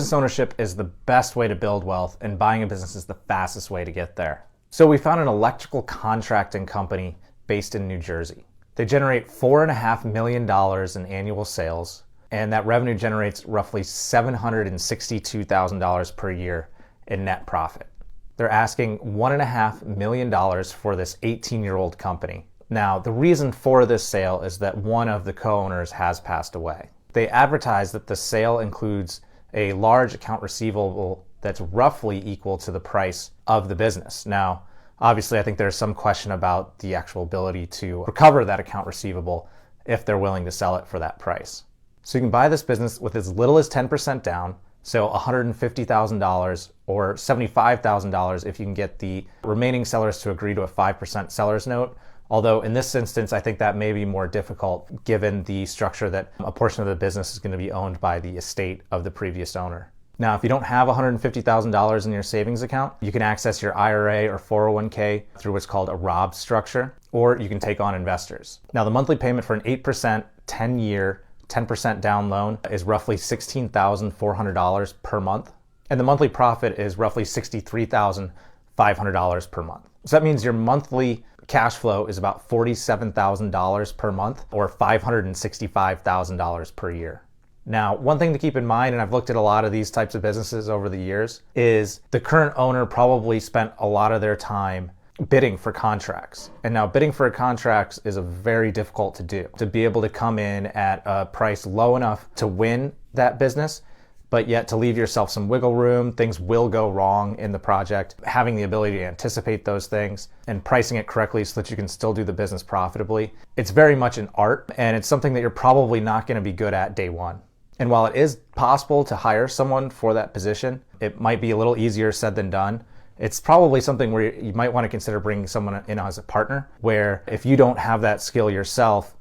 Business ownership is the best way to build wealth, and buying a business is the fastest way to get there. So we found an electrical contracting company based in New Jersey. They generate $4.5 million in annual sales, and that revenue generates roughly $762,000 per year in net profit. They're asking $1.5 million for this 18-year-old company. Now, the reason for this sale is that one of the co-owners has passed away. They advertise that the sale includes a large account receivable that's roughly equal to the price of the business. Now, obviously, I think there's some question about the actual ability to recover that account receivable if they're willing to sell it for that price. So you can buy this business with as little as 10% down, so $150,000 or $75,000 if you can get the remaining sellers to agree to a 5% seller's note. Although in this instance, I think that may be more difficult given the structure that a portion of the business is going to be owned by the estate of the previous owner. Now, if you don't have $150,000 in your savings account, you can access your IRA or 401k through what's called a Rob structure, or you can take on investors. Now, the monthly payment for an 8%, 10-year, 10% down loan is roughly $16,400 per month, and the monthly profit is roughly $63,500 per month. So that means your monthly cash flow is about $47,000 per month or $565,000 per year. Now, one thing to keep in mind, and I've looked at a lot of these types of businesses over the years, is the current owner probably spent a lot of their time bidding for contracts. And now bidding for contracts is very difficult to do. To be able to come in at a price low enough to win that business, but yet to leave yourself some wiggle room. Things will go wrong in the project. Having the ability to anticipate those things and pricing it correctly so that you can still do the business profitably. It's very much an art, and it's something that you're probably not going to be good at day one. And while it is possible to hire someone for that position, it might be a little easier said than done. It's probably something where you might want to consider bringing someone in as a partner, where if you don't have that skill yourself,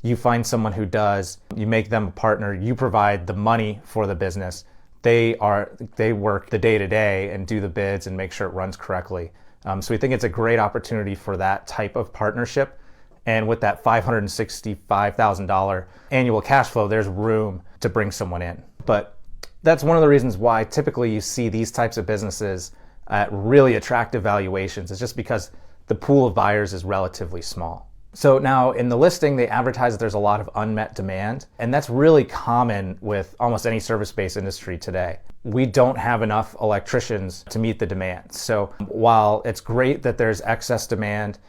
you find someone who does, you make them a partner, you provide the money for the business. They work the day-to-day and do the bids and make sure it runs correctly. So we think it's a great opportunity for that type of partnership. And with that $565,000 annual cash flow, there's room to bring someone in. But that's one of the reasons why typically you see these types of businesses at really attractive valuations. It's just because the pool of buyers is relatively small. So now in the listing, they advertise that there's a lot of unmet demand, and that's really common with almost any service-based industry today. We don't have enough electricians to meet the demand. So while it's great that there's excess demand,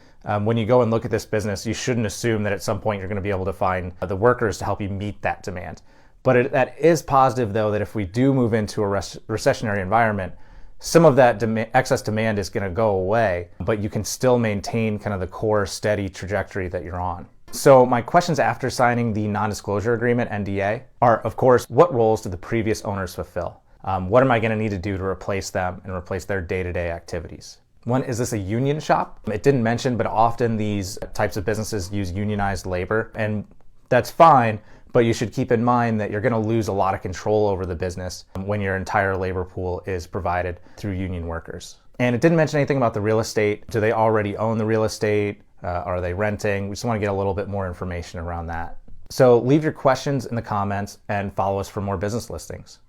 when you go and look at this business, you shouldn't assume that at some point you're going to be able to find the workers to help you meet that demand. But that is positive, though, that if we do move into a recessionary environment, some of that excess demand is going to go away, but you can still maintain kind of the core steady trajectory that you're on. So my questions after signing the non-disclosure agreement, NDA, are, of course, what roles did the previous owners fulfill? What am I going to need to do to replace them and replace their day-to-day activities? One, is this a union shop? It didn't mention, but often these types of businesses use unionized labor, and that's fine, but you should keep in mind that you're going to lose a lot of control over the business when your entire labor pool is provided through union workers. And it didn't mention anything about the real estate. Do they already own the real estate? Are they renting? We just want to get a little bit more information around that. So leave your questions in the comments and follow us for more business listings.